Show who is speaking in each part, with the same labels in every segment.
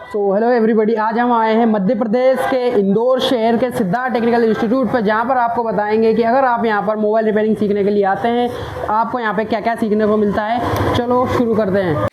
Speaker 1: Hello everybody, आज हम आए हैं मध्य प्रदेश के इंदौर शहर के सिद्धार्थ टेक्निकल इंस्टीट्यूट पर, जहां पर आपको बताएंगे कि अगर आप यहां पर मोबाइल रिपेयरिंग सीखने के लिए आते हैं आपको यहां पे क्या क्या सीखने को मिलता है। चलो शुरू करते हैं।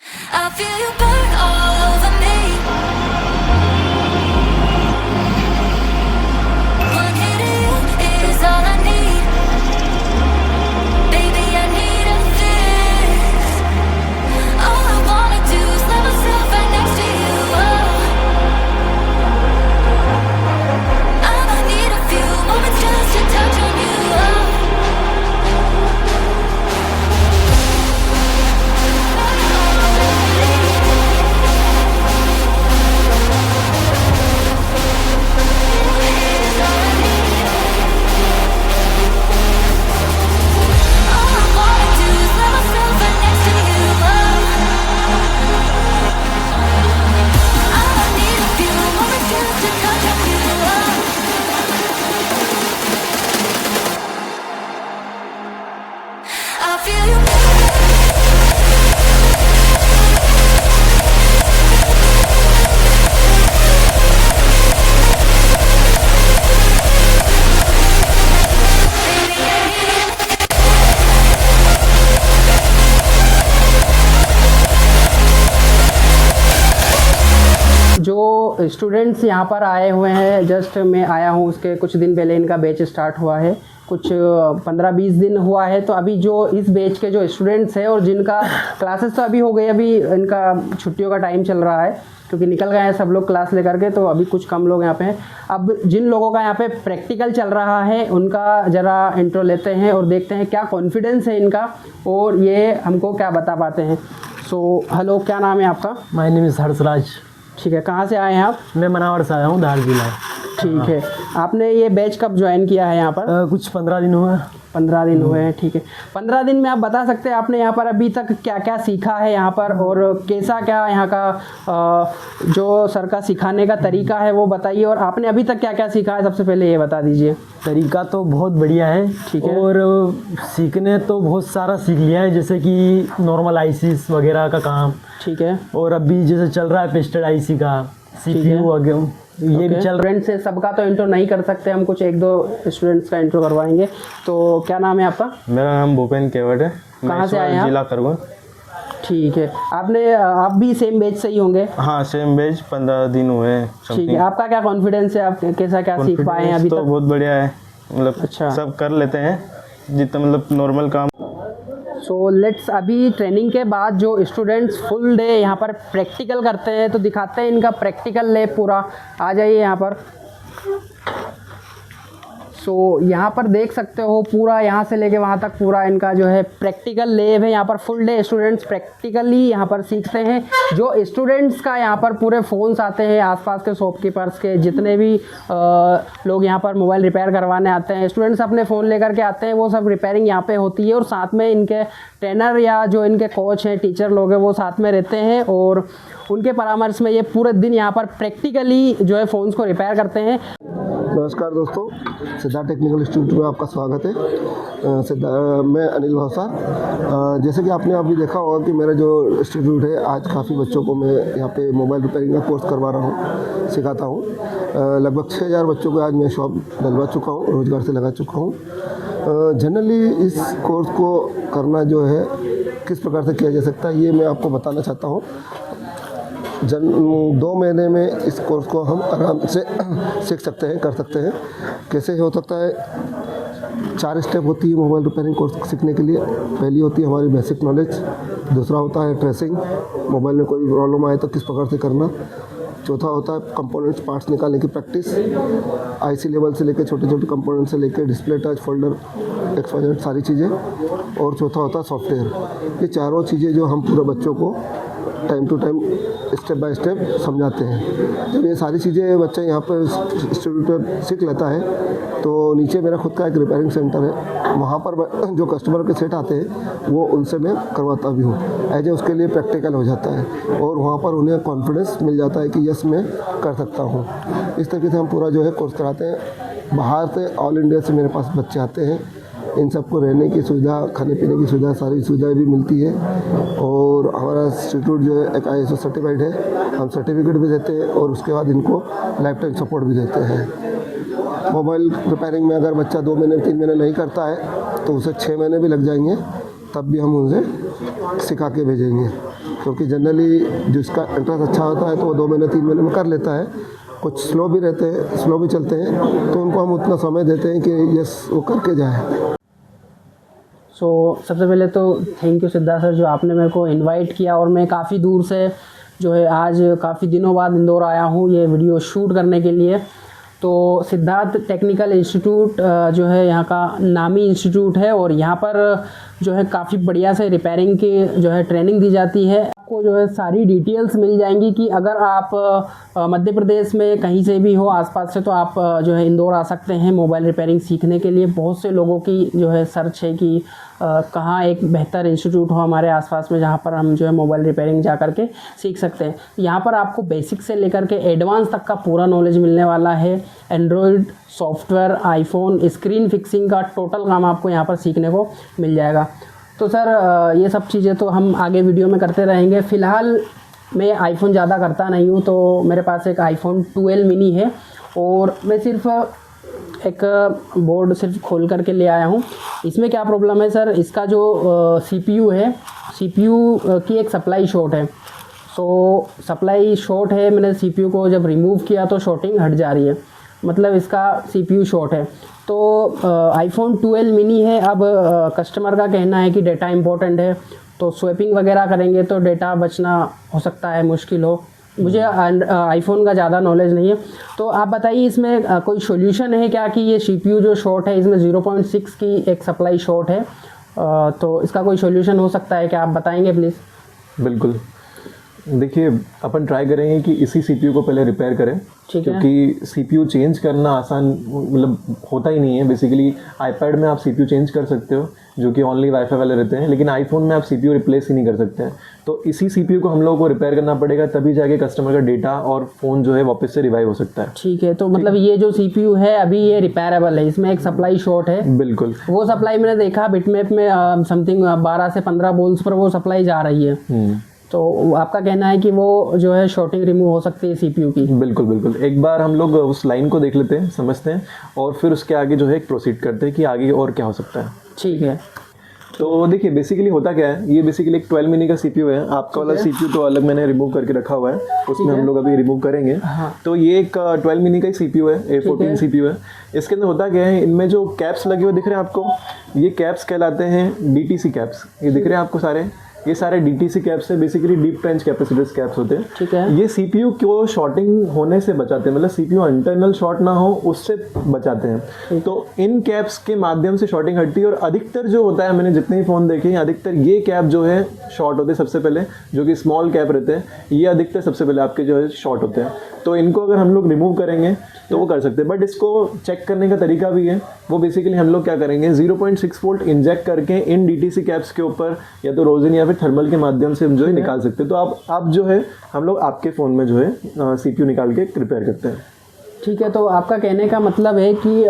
Speaker 1: जो स्टूडेंट्स यहाँ पर आए हुए हैं, जस्ट मैं आया हूँ उसके कुछ दिन पहले इनका बैच स्टार्ट हुआ है, कुछ 15-20 दिन हुआ है। तो अभी जो इस बैच के जो स्टूडेंट्स हैं और जिनका क्लासेस तो अभी हो गई, अभी इनका छुट्टियों का टाइम चल रहा है क्योंकि निकल गए हैं सब लोग क्लास लेकर के, तो अभी कुछ कम लोग यहाँ पे हैं। अब जिन लोगों का यहाँ पे प्रैक्टिकल चल रहा है उनका ज़रा इंट्रो लेते हैं और देखते हैं क्या कॉन्फिडेंस है इनका और ये हमको क्या बता पाते हैं। हेलो, क्या नाम है आपका?
Speaker 2: My name is Harshraj.
Speaker 1: ठीक है, कहाँ से आए हैं आप?
Speaker 2: मैं मनावर से आया हूँ, धार जिला।
Speaker 1: ठीक है, आपने ये बैच कब ज्वाइन किया है यहाँ पर?
Speaker 2: कुछ 15 दिन हुए।
Speaker 1: 15 दिन हुए हैं। ठीक है, 15 दिन में आप बता सकते हैं आपने यहाँ पर अभी तक क्या क्या सीखा है यहाँ पर, और कैसा क्या यहाँ का जो सर का सिखाने का तरीका है वो बताइए, और आपने अभी तक क्या क्या सीखा है सबसे पहले ये बता दीजिए।
Speaker 2: तरीका तो बहुत बढ़िया है, ठीक है, और सीखने तो बहुत सारा सीख लिया है, जैसे कि नॉर्मल आईसीस वगैरह का काम।
Speaker 1: ठीक है, और
Speaker 2: अभी जैसे चल रहा है पेस्टेड आईसी का, CPU वगैरह ये भी चल रहा है।
Speaker 1: से सबका तो इंट्रो नहीं कर सकते हम, कुछ 1-2 स्टूडेंट्स का इंट्रो करवाएंगे। तो क्या नाम है आपका?
Speaker 3: मेरा नाम भूपेन केवट है।
Speaker 1: कहाँ से आए हैं?
Speaker 3: जिला खरगोन।
Speaker 1: ठीक है, आप भी सेम बैच से ही होंगे?
Speaker 3: हाँ, सेम बैच, 15 दिन हुए हैं।
Speaker 1: ठीक है, आपका क्या कॉन्फिडेंस है, आप कैसा क्या सीख पाए हैं अभी तक?
Speaker 3: तो बहुत बढ़िया है, मतलब
Speaker 1: अच्छा,
Speaker 3: सब कर लेते हैं जितना मतलब नॉर्मल काम।
Speaker 1: सो लेट्स, अभी ट्रेनिंग के बाद जो स्टूडेंट्स फुल डे यहाँ पर प्रैक्टिकल करते हैं तो दिखाते हैं इनका प्रैक्टिकल लैब पूरा। आ जाइए यहाँ पर। यहाँ पर देख सकते हो पूरा यहाँ से लेके वहाँ तक पूरा इनका जो है प्रैक्टिकल लैब है। यहाँ पर फुल डे स्टूडेंट्स प्रैक्टिकली यहाँ पर सीखते हैं। जो स्टूडेंट्स का यहाँ पर पूरे फ़ोन्स आते हैं, आसपास के शॉपकीपर्स के जितने भी लोग यहाँ पर मोबाइल रिपेयर करवाने आते हैं, स्टूडेंट्स अपने फ़ोन लेकर के आते हैं, वो सब रिपेयरिंग यहाँ पे होती है। और साथ में इनके ट्रेनर या जो इनके कोच हैं, टीचर लोग हैं, वो साथ में रहते हैं और उनके परामर्श में ये पूरे दिन यहाँ पर प्रैक्टिकली जो है फ़ोन्स को रिपेयर करते हैं।
Speaker 4: नमस्कार दोस्तों, सिद्धार्थ टेक्निकल इंस्टीट्यूट में आपका स्वागत है। मैं अनिल भावसा। जैसे कि आपने अभी देखा होगा कि मेरा जो इंस्टीट्यूट है, आज काफ़ी बच्चों को मैं यहाँ पे मोबाइल रिपेयरिंग का कोर्स करवा रहा हूँ, सिखाता हूँ। लगभग 6000 बच्चों को आज मैं शॉप डलवा चुका हूँ, रोज़गार से लगा चुका हूँ। जनरली इस कोर्स को करना जो है किस प्रकार से किया जा सकता है, ये मैं आपको बताना चाहता हूँ। 2 महीने में इस कोर्स को हम आराम से सीख सकते हैं, कर सकते हैं। कैसे हो सकता है? 4 स्टेप होती है मोबाइल रिपेयरिंग कोर्स सीखने के लिए। पहली होती है हमारी बेसिक नॉलेज, दूसरा होता है ट्रेसिंग, मोबाइल में कोई प्रॉब्लम आए तो किस प्रकार से करना। चौथा होता है कंपोनेंट्स, पार्ट्स निकालने की प्रैक्टिस, आईसी लेवल से लेकर छोटे छोटे कंपोनेंट से लेकर डिस्प्ले टच, फोल्डर, एक्सपांडेड, सारी चीज़ें। और चौथा होता है सॉफ्टवेयर। ये चारों चीज़ें जो हम पूरे बच्चों को time to time step by step समझाते हैं। जब ये सारी चीज़ें बच्चा यहाँ पर इंस्टीट्यूट पर सीख लेता है तो नीचे मेरा खुद का एक रिपेयरिंग सेंटर है, वहाँ पर जो कस्टमर के सेट आते हैं वो उनसे मैं करवाता भी हूँ। ऐसे उसके लिए प्रैक्टिकल हो जाता है और वहाँ पर उन्हें कॉन्फिडेंस मिल जाता है कि यस मैं कर सकता हूँ। इस तरीके से हम पूरा जो है कोर्स कराते हैं। बाहर से ऑल इंडिया से मेरे पास बच्चे आते हैं, इन सबको रहने की सुविधा, खाने पीने की सुविधा, सारी सुविधाएं भी मिलती है। और हमारा इंस्टीट्यूट जो है एक ISO सर्टिफाइड है, हम सर्टिफिकेट भी देते हैं और उसके बाद इनको लाइफ टाइम सपोर्ट भी देते हैं। मोबाइल रिपेयरिंग में अगर बच्चा 2 महीने 3 महीने नहीं करता है तो उसे 6 महीने भी लग जाएंगे, तब भी हम उनसे सिखा के भेजेंगे, क्योंकि जनरली जिसका इंटरेस्ट अच्छा होता है तो वो 2 महीने 3 महीने में कर लेता है। कुछ स्लो भी रहते हैं, स्लो भी चलते हैं, तो उनको हम उतना समय देते हैं कि यस वो करके जाए।
Speaker 1: सबसे पहले तो थैंक यू सिद्धार्थ सर, जो आपने मेरे को इनवाइट किया और मैं काफ़ी दूर से जो है आज काफ़ी दिनों बाद इंदौर आया हूँ ये वीडियो शूट करने के लिए। तो सिद्धार्थ टेक्निकल इंस्टीट्यूट जो है यहाँ का नामी इंस्टीट्यूट है और यहाँ पर जो है काफ़ी बढ़िया से रिपेयरिंग की जो है ट्रेनिंग दी जाती है। आपको जो है सारी डिटेल्स मिल जाएंगी कि अगर आप मध्य प्रदेश में कहीं से भी हो आसपास से, तो आप जो है इंदौर आ सकते हैं मोबाइल रिपेयरिंग सीखने के लिए। बहुत से लोगों की जो है सर्च है कि कहाँ एक बेहतर इंस्टीट्यूट हो हमारे आसपास में जहाँ पर हम जो है मोबाइल रिपेयरिंग जा कर के सीख सकते हैं। यहाँ पर आपको बेसिक से लेकर के एडवांस तक का पूरा नॉलेज मिलने वाला है। Android software, iPhone, screen fixing का टोटल काम आपको यहाँ पर सीखने को मिल जाएगा। तो सर ये सब चीज़ें तो हम आगे वीडियो में करते रहेंगे। फ़िलहाल मैं आईफोन ज़्यादा करता नहीं हूँ, तो मेरे पास एक iPhone 12 मिनी है और मैं सिर्फ एक बोर्ड सिर्फ खोल करके ले आया हूँ। इसमें क्या प्रॉब्लम है सर, इसका जो CPU है, CPU की एक सप्लाई शॉर्ट है। सप्लाई शॉर्ट है, मैंने CPU को जब रिमूव किया तो शॉर्टिंग हट जा रही है, मतलब इसका CPU शॉर्ट है। तो iPhone 12 मिनी है। अब कस्टमर का कहना है कि डेटा इंपॉर्टेंट है, तो स्वैपिंग वगैरह करेंगे तो डेटा बचना हो सकता है मुश्किल हो। मुझे आईफोन का ज़्यादा नॉलेज नहीं है, तो आप बताइए इसमें कोई सॉल्यूशन है क्या कि ये CPU जो शॉर्ट है, इसमें 0.6 की एक सप्लाई शॉर्ट है, तो इसका कोई सॉल्यूशन हो सकता है क्या, आप बताएंगे प्लीज़।
Speaker 5: बिल्कुल, देखिए अपन ट्राई करेंगे कि इसी CPU को पहले रिपेयर करें,
Speaker 1: ठीक है।
Speaker 5: क्योंकि CPU चेंज करना आसान मतलब होता ही नहीं है। बेसिकली आईपैड में आप CPU चेंज कर सकते हो जो कि ओनली वाईफाई वाले रहते हैं, लेकिन आईफोन में आप CPU रिप्लेस ही नहीं कर सकते हैं। तो इसी CPU को हम लोगों को रिपेयर करना पड़ेगा, तभी जाके कस्टमर का डेटा और फ़ोन जो है वापस से रिवाइव हो सकता है।
Speaker 1: ठीक है, तो मतलब ये जो CPU है अभी ये रिपेयरेबल है, इसमें एक सप्लाई शॉर्ट है।
Speaker 5: बिल्कुल,
Speaker 1: वो सप्लाई मैंने देखा बिटमैप में समथिंग 12 से 15 बोल्स पर वो सप्लाई जा रही है। तो आपका कहना है कि वो जो है शॉर्टिंग रिमूव हो सकती है CPU की।
Speaker 5: बिल्कुल बिल्कुल, एक बार हम लोग उस लाइन को देख लेते हैं, समझते हैं, और फिर उसके आगे जो है एक प्रोसीड करते हैं कि आगे और क्या हो सकता है।
Speaker 1: ठीक है।
Speaker 5: तो देखिए बेसिकली होता क्या है, ये बेसिकली एक 12 मिनी का CPU है। आपका वाला CPU तो अलग मैंने रिमूव करके रखा हुआ है, उसमें हम लोग अभी रिमूव करेंगे।
Speaker 1: हाँ।
Speaker 5: तो ये एक 12 मिनी का CPU है, A14 CPU है। इसके अंदर होता क्या है, इनमें जो कैप्स लगे हुए दिख रहे हैं आपको, ये कैप्स कहलाते हैं DTC कैप्स। ये दिख रहे हैं आपको सारे, ये सारे DTC कैप्स है, basically deep trench capacitors caps होते हैं।
Speaker 1: ठीक है।
Speaker 5: ये CPU को शॉर्टिंग होने से बचाते हैं, मतलब CPU इंटरनल शॉर्ट ना हो उससे बचाते हैं। तो इन कैप्स के माध्यम से शॉर्टिंग हटती है, और अधिकतर जो होता है, मैंने जितने भी फ़ोन देखे हैं, अधिकतर ये कैप जो है शॉर्ट होते हैं सबसे पहले, जो कि स्मॉल कैप रहते हैं, ये अधिकतर सबसे पहले आपके जो है शॉर्ट होते हैं। तो इनको अगर हम लोग रिमूव करेंगे तो वो कर सकते हैं, बट इसको चेक करने का तरीका भी है। वो बेसिकली हम लोग क्या करेंगे, 0.6 वोल्ट इंजेक्ट करके इन DTC कैप्स के ऊपर या तो रोजन या फिर थर्मल के माध्यम से हम जो है निकाल सकते हैं। तो आप जो है हम लोग आपके फ़ोन में जो है CPU निकाल के रिपेयर करते हैं।
Speaker 1: ठीक है, तो आपका कहने का मतलब है कि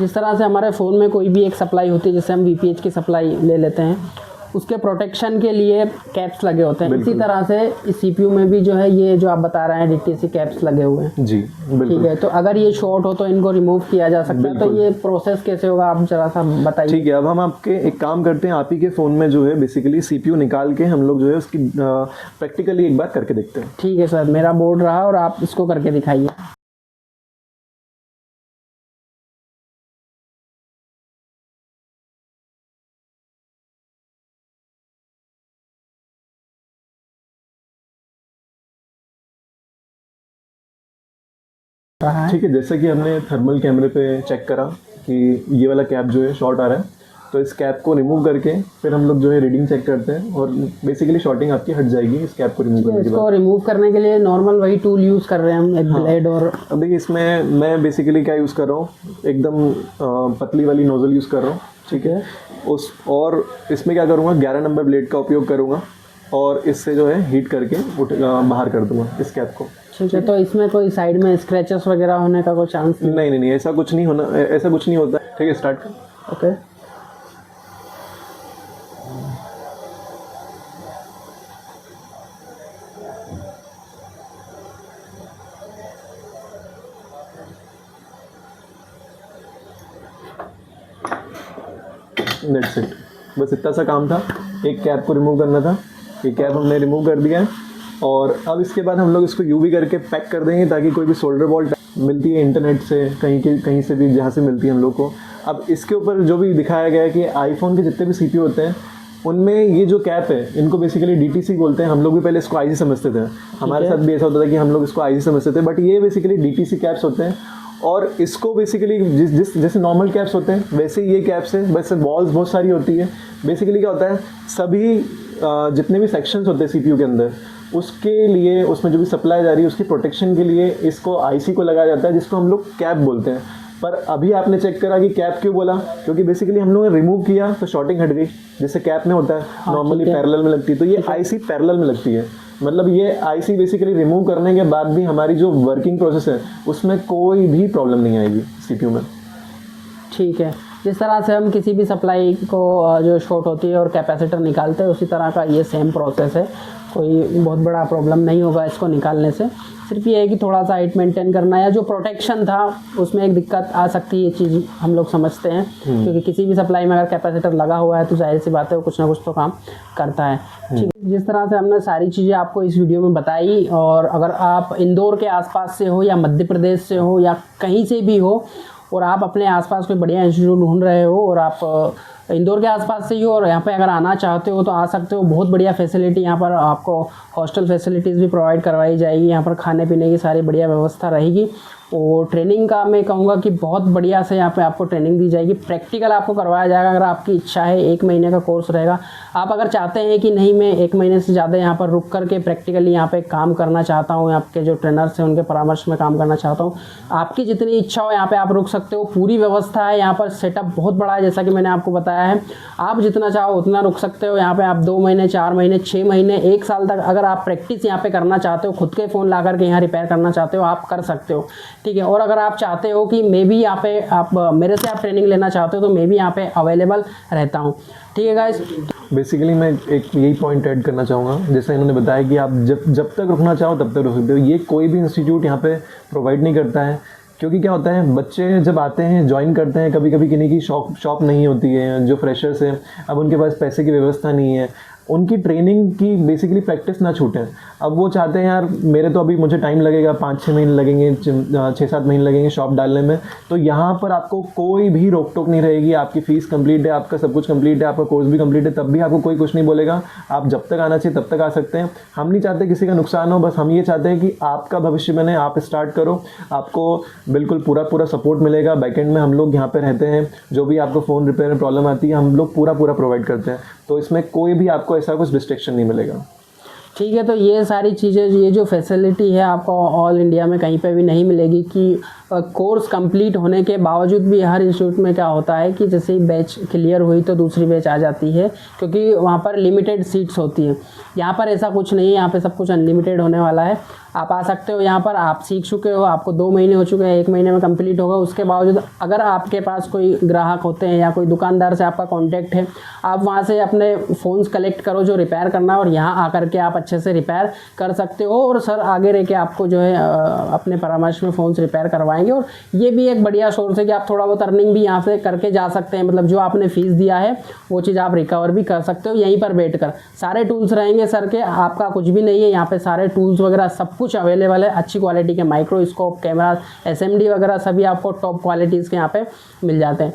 Speaker 1: जिस तरह से हमारे फ़ोन में कोई भी एक सप्लाई होती है, जैसे हम VPH की सप्लाई ले लेते हैं, उसके प्रोटेक्शन के लिए कैप्स लगे होते हैं, इसी तरह से इस CPU में भी जो है ये जो आप बता रहे हैं DTC कैप्स लगे हुए हैं।
Speaker 5: जी बिल्कुल।
Speaker 1: ठीक है, तो अगर ये शॉर्ट हो तो इनको रिमूव किया जा सकता है, तो ये प्रोसेस कैसे होगा आप जरा सा बताइए।
Speaker 5: ठीक है, अब हम आपके एक काम करते हैं, आप ही के फ़ोन में जो है बेसिकली CPU निकाल के हम लोग जो है उसकी प्रैक्टिकली एक बार करके देखते हैं।
Speaker 1: ठीक है सर, मेरा बोर्ड रहा और आप इसको करके दिखाइए।
Speaker 5: ठीक है, जैसा कि हमने थर्मल कैमरे पे चेक करा कि ये वाला कैप जो है शॉर्ट आ रहा है, तो इस कैप को रिमूव करके फिर हम लोग जो है रीडिंग चेक करते हैं, और बेसिकली शॉर्टिंग आपकी हट जाएगी इस कैप को रिमूव करने के बाद।
Speaker 1: इसको रिमूव करने के लिए नॉर्मल वही टूल यूज़ कर रहे हैं हम, एक ब्लेड और।
Speaker 5: अब देखिए इसमें मैं बेसिकली क्या यूज़ कर रहा हूँ, एकदम पतली वाली नोजल यूज़ कर रहा हूँ। ठीक है, और इसमें क्या करूँगा, 11 नंबर ब्लेड का उपयोग करूँगा और इससे जो है हीट करके बाहर कर दूँगा इस कैप को।
Speaker 1: ठीक है, तो इसमें कोई साइड में स्क्रैचेस वगैरह होने का कोई चांस
Speaker 5: नहीं, ऐसा कुछ नहीं होना, ऐसा कुछ नहीं होता। ठीक है, स्टार्ट कर।
Speaker 1: ओके।
Speaker 5: दैट्स इट, बस इतना सा काम था। एक कैप को रिमूव करना था, ये कैप हमने रिमूव कर दिया है और अब इसके बाद हम लोग इसको यूवी करके पैक कर देंगे ताकि कोई भी सोल्डर बॉल मिलती है इंटरनेट से कहीं से भी जहाँ से मिलती है हम लोग को। अब इसके ऊपर जो भी दिखाया गया है कि आईफोन के जितने भी सीपीयू होते हैं उनमें ये जो कैप है इनको बेसिकली डीटीसी बोलते हैं। हम लोग भी पहले इसको आईसी समझते थे, हमारे साथ भी ऐसा होता था कि हम लोग इसको आईसी समझते थे, बट ये बेसिकली डीटीसी कैप्स होते हैं। और इसको बेसिकली जैसे नॉर्मल कैप्स होते हैं वैसे ये कैप्स है, वैसे बॉल्स बहुत सारी होती है। बेसिकली क्या होता है, सभी जितने भी सेक्शंस होते हैं सीपीयू के अंदर उसके लिए, उसमें जो भी सप्लाई जा रही है उसकी प्रोटेक्शन के लिए इसको आईसी को लगाया जाता है, जिसको हम लोग कैप बोलते हैं। पर अभी आपने चेक करा कि कैप क्यों बोला, क्योंकि बेसिकली हम लोगों ने रिमूव किया तो शॉर्टिंग हट गई, जैसे कैप में होता है नॉर्मली पैरेलल में लगती है, तो ये आईसी पैरेलल में लगती है। मतलब ये आईसी बेसिकली रिमूव करने के बाद भी हमारी जो वर्किंग प्रोसेस है उसमें कोई भी प्रॉब्लम नहीं आएगी सीपीयू में।
Speaker 1: ठीक है, जिस तरह से हम किसी भी सप्लाई को जो शॉर्ट होती है और कैपेसिटर निकालते हैं उसी तरह का ये सेम प्रोसेस है, कोई बहुत बड़ा प्रॉब्लम नहीं होगा इसको निकालने से। सिर्फ ये है कि थोड़ा सा हाइट मेंटेन करना या जो प्रोटेक्शन था उसमें एक दिक्कत आ सकती है, ये चीज़ हम लोग समझते हैं क्योंकि किसी भी सप्लाई में अगर कैपेसिटर लगा हुआ है तो जाहिर सी बात है वो कुछ ना कुछ तो काम करता है। ठीक है, जिस तरह से हमने सारी चीज़ें आपको इस वीडियो में बताई, और अगर आप इंदौर के आसपास से हो या मध्य प्रदेश से हो या कहीं से भी हो और आप अपने आसपास कोई बढ़िया इंस्टीट्यूट ढूंढ रहे हो और आप इंदौर के आसपास से ही हो और यहाँ पे अगर आना चाहते हो तो आ सकते हो। बहुत बढ़िया फैसिलिटी यहाँ पर आपको हॉस्टल फैसिलिटीज़ भी प्रोवाइड करवाई जाएगी, यहाँ पर खाने पीने की सारी बढ़िया व्यवस्था रहेगी। और ट्रेनिंग का मैं कहूँगा कि बहुत बढ़िया से यहाँ पे आपको ट्रेनिंग दी जाएगी, प्रैक्टिकल आपको करवाया जाएगा। अगर आपकी इच्छा है 1 महीने का कोर्स रहेगा, आप अगर चाहते हैं कि नहीं मैं 1 महीने से ज़्यादा यहाँ पर रुक करके प्रैक्टिकली यहाँ पे काम करना चाहता हूँ, आपके जो ट्रेनर्स हैं उनके परामर्श में काम करना चाहता हूँ, आपकी जितनी इच्छा हो यहाँ पे आप रुक सकते हो। पूरी व्यवस्था है यहाँ पर, सेटअप बहुत बड़ा है जैसा कि मैंने आपको बताया है। आप जितना चाहो उतना रुक सकते हो यहाँ पे। आप 2 महीने, 4 महीने, 6 महीने, 1 साल तक अगर आप प्रैक्टिस यहाँ पे करना चाहते हो, खुद के फ़ोन ला करके यहाँ रिपेयर करना चाहते हो, आप कर सकते हो। ठीक है, और अगर आप चाहते हो कि मैं भी यहाँ पे आप मेरे से आप ट्रेनिंग लेना चाहते हो तो मैं भी यहाँ पे अवेलेबल रहता हूँ। ठीक है गाइस,
Speaker 5: बेसिकली मैं एक यही पॉइंट ऐड करना चाहूँगा, जैसे इन्होंने बताया कि आप जब तक रुकना चाहो तब तक रुक सकते हो। ये कोई भी इंस्टीट्यूट यहाँ पे प्रोवाइड नहीं करता है, क्योंकि क्या होता है बच्चे जब आते हैं ज्वाइन करते हैं, कभी कभी किन्हीं की शॉप नहीं होती है, जो फ्रेशर्स हैं अब उनके पास पैसे की व्यवस्था नहीं है, उनकी ट्रेनिंग की बेसिकली प्रैक्टिस ना छूटे। अब वो चाहते हैं यार मेरे तो अभी मुझे टाइम लगेगा, 5-6 महीने लगेंगे, 6-7 महीने लगेंगे शॉप डालने में, तो यहाँ पर आपको कोई भी रोक टोक नहीं रहेगी। आपकी फ़ीस कंप्लीट है, आपका सब कुछ कंप्लीट है, आपका कोर्स भी कंप्लीट है, तब भी आपको कोई कुछ नहीं बोलेगा। आप जब तक आना चाहिए तब तक आ सकते हैं। हम नहीं चाहते किसी का नुकसान हो, बस हम ये चाहते हैं कि आपका भविष्य बने, आप स्टार्ट करो, आपको बिल्कुल पूरा सपोर्ट मिलेगा। बैकएंड में हम लोग यहाँ पर रहते हैं, जो भी आपको फ़ोन रिपेयर में प्रॉब्लम आती है हम लोग पूरा प्रोवाइड करते हैं, तो इसमें कोई भी आपको ऐसा कुछ डिस्ट्रैक्शन नहीं मिलेगा।
Speaker 1: ठीक है, तो ये सारी चीज़ें, ये जो फैसिलिटी है आपको ऑल इंडिया में कहीं पे भी नहीं मिलेगी कि कोर्स कंप्लीट होने के बावजूद भी हर इंस्टीट्यूट में क्या होता है कि जैसे ही बैच क्लियर हुई तो दूसरी बैच आ जाती है, क्योंकि वहाँ पर लिमिटेड सीट्स होती हैं। यहाँ पर ऐसा कुछ नहीं है, यहाँ पे सब कुछ अनलिमिटेड होने वाला है। आप आ सकते हो यहाँ पर, आप सीख चुके हो, आपको 2 महीने हो चुके हैं, 1 महीने में कंप्लीट होगा। उसके बावजूद अगर आपके पास कोई ग्राहक होते हैं या कोई दुकानदार से आपका कॉन्टैक्ट है, आप वहाँ से अपने फ़ोन्स कलेक्ट करो जो रिपेयर करना है और यहाँ आकर के आप अच्छे से रिपेयर कर सकते हो। और सर आगे रह के आपको जो है अपने परामर्श में फ़ोन्स रिपेयर करवाएंगे। और ये भी एक बढ़िया सोर्स है कि आप थोड़ा बहुत अर्निंग भी यहाँ से करके जा सकते हैं, मतलब जो आपने फ़ीस दिया है वो चीज़ आप रिकवर भी कर सकते हो यहीं पर बैठ कर। सारे टूल्स रहेंगे सर के, आपका कुछ भी नहीं है, यहाँ पे सारे टूल्स वगैरह सब कुछ अवेलेबल है। अच्छी क्वालिटी के माइक्रोस्कोप, कैमरा, SMD वगैरह सभी आपको टॉप क्वालिटीज़ के यहाँ पे मिल जाते हैं।